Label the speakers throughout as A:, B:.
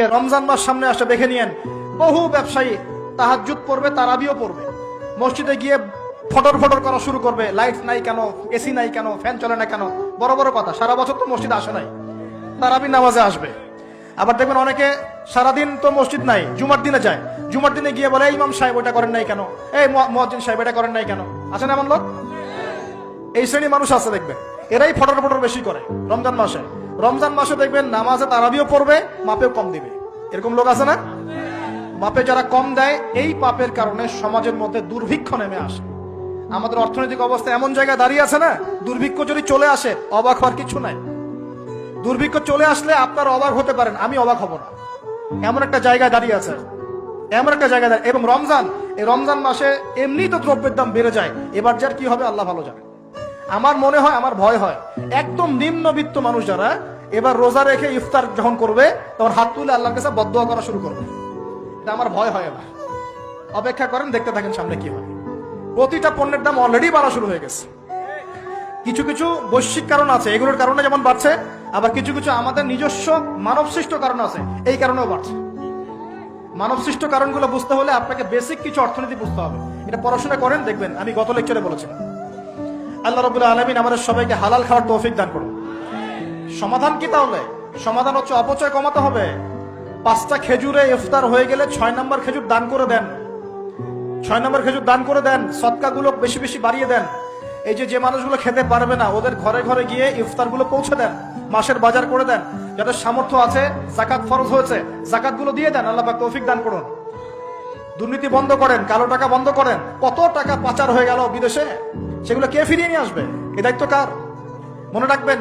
A: থেকে রমজান মাস সামনে আসে দেখে নিয়েন, বহু ব্যবসায়ী তাহাজ্জুদ পড়বে, তারাবিও পড়বে, মসজিদে গিয়ে ফটর ফটর করা শুরু করবে, লাইট নাই কেন, এসি নাই কেন, ফ্যান চলে না কেন, বড় বড় কথা। সারা বছর তো মসজিদে আসে নাই, তারাবি নামাজে আসবে। আবার দেখবেন অনেকে সারাদিন তো মসজিদ নাই, জুমার দিনে যায়, জুমার দিনে গিয়ে বলে, এই ইমাম সাহেব ওটা করেন নাই কেন, এই মুয়াজ্জিন সাহেব এটা করেন নাই কেন। আছে না এমন লোক? এই শ্রেণীর মানুষ আছে দেখবেন, এরাই ফটর ফটর বেশি করে রমজান মাসে। রমজান মাসে দেখবেন নামাজে তারাবিও পড়বে, মাপেও কম দিবে। এরকম লোক আছে না? মাপে যারা কম দেয়, এই পাপের কারণে সমাজের মধ্যে দুর্ভিক্ষ নেমে আসে। আমাদের অর্থনৈতিক অবস্থা এমন জায়গায় দাঁড়িয়ে আছে না, দুর্ভিক্ষ যদি চলে আসে অবাক হওয়ার কিছু নাই। দুর্ভিক্ষ চলে আসলে আপনার অবাক হতে পারেন, আমি অবাক হব না। এমন একটা জায়গায় দাঁড়িয়ে আছে, এমন একটা জায়গায় দাঁড়িয়ে। এবং রমজান, এই রমজান মাসে এমনি তো দ্রব্যের দাম বেড়ে যায়, এবার যার কি হবে আল্লাহ ভালো জানে। আমার মনে হয়, আমার ভয় হয়, একদম নিম্নবিত্ত মানুষ যারা এবার রোজা রেখে ইফতার যখন করবে তখন হাত তুলে আল্লাহর কাছে বদদোয়া করা শুরু করবে। এটা আমার ভয় হয়। এবার অপেক্ষা করেন, দেখতে থাকেন সামনে কি হয়। প্রতিটা পণ্যের দাম অলরেডি বাড়া শুরু হয়ে গেছে। কিছু কিছু বৈশ্বিক কারণ আছে, এগুলোর কারণে যেমন বাড়ছে, আবার কিছু কিছু আমাদের নিজস্ব মানব সৃষ্ট কারণ আছে, এই কারণেও বাড়ছে। মানব সৃষ্ট কারণগুলো বুঝতে হলে আপনাকে বেসিক কিছু অর্থনীতি বুঝতে হবে। এটা পড়াশোনা করেন, দেখবেন আমি গত লেকচারে বলেছিলাম। আল্লাহ রাব্বুল আলামিন আমাদের সবাইকে হালাল খাওয়ার তৌফিক দান করুন। সমাধান কি তাহলে? সমাধান হচ্ছে অপচয় কমাতে হবে। 5টা খেজুরে ইফতার হয়ে গেলে 6 নম্বর খেজুর দান করে দেন, 6 নম্বর খেজুর দান করে দেন। সদকাগুলো বেশি বেশি বাড়িয়ে দেন। এই যে মানুষগুলো খেতে পারবে না, ওদের ঘরে ঘরে গিয়ে ইফতারগুলো পৌঁছে দেন, মাসের বাজার করে দেন। যাদের সামর্থ্য আছে, জাকাত ফরজ হয়েছে, জাকাতগুলো দিয়ে দেন। আল্লাহ পাক তৌফিক দান করুন। দুর্নীতি বন্ধ করেন, কালো টাকা বন্ধ করেন। কত টাকা পাচার হয়ে গেল বিদেশে, সেগুলো কে ফিরিয়ে নিয়ে আসবে? এ দায়িত্ব কার? মনে রাখবেন,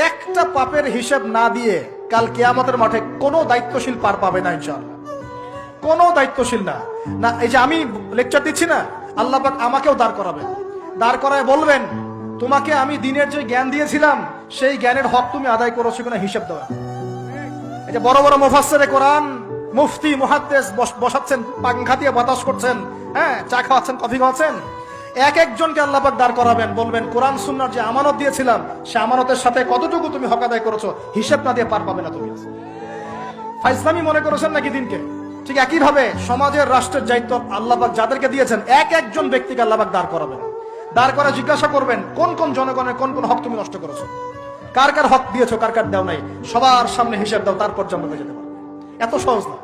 A: একটা পাপের হিসাব না দিয়ে কাল কিয়ামতের মাঠে কোনো দায়িত্বশীল পার পাবে না ইনশাআল্লাহ। কোনো দায়িত্বশীল না। না, এই যে আমি লেকচার দিচ্ছি না, আল্লাহ পাক আমাকেও দাঁড় করাবেন। দাঁড় করায় বলবেন, তোমাকে আমি দিনের যে জ্ঞান দিয়েছিলাম সেই জ্ঞানের হক তুমি আদায় করেছো কিনা হিসাব দেওয়া। এই যে বড় বড় মুফাসসিরে কোরআন, মুফতি, মুহাদ্দিস বসাচ্ছেন, পাংখা দিয়ে বাতাস করছেন, হ্যাঁ, চা খাওয়াচ্ছেন, কফি খাওয়াচ্ছেন। এক একজনকে আল্লাহ পাক দাঁড় করাবেন, বলবেন কোরআন সুন্নাহর যে আমানত দিয়েছিলাম সে আমানতের সাথে কতটুকু তুমি হক আদায় করেছো, হিসাব না দিয়ে পার পাবে না তুমি। ফাইজলামি মনে করেছেন নাকি দিনকে? ঠিক একই ভাবে সমাজের, রাষ্ট্রের দায়িত্ব আল্লাহ পাক যাদেরকে দিয়েছেন, এক একজন ব্যক্তিকে আল্লাহ পাক দাঁড় করাবেন। দাঁড় করে জিজ্ঞাসা করবেন, কোন কোন জনগণের কোন কোন হক তুমি নষ্ট করেছো, কার কার হক দিয়েছো, কার কার দাও নাই, সবার সামনে হিসাব দাও, তারপর জান্নাতে যেতে পারবে। এত সহজ না।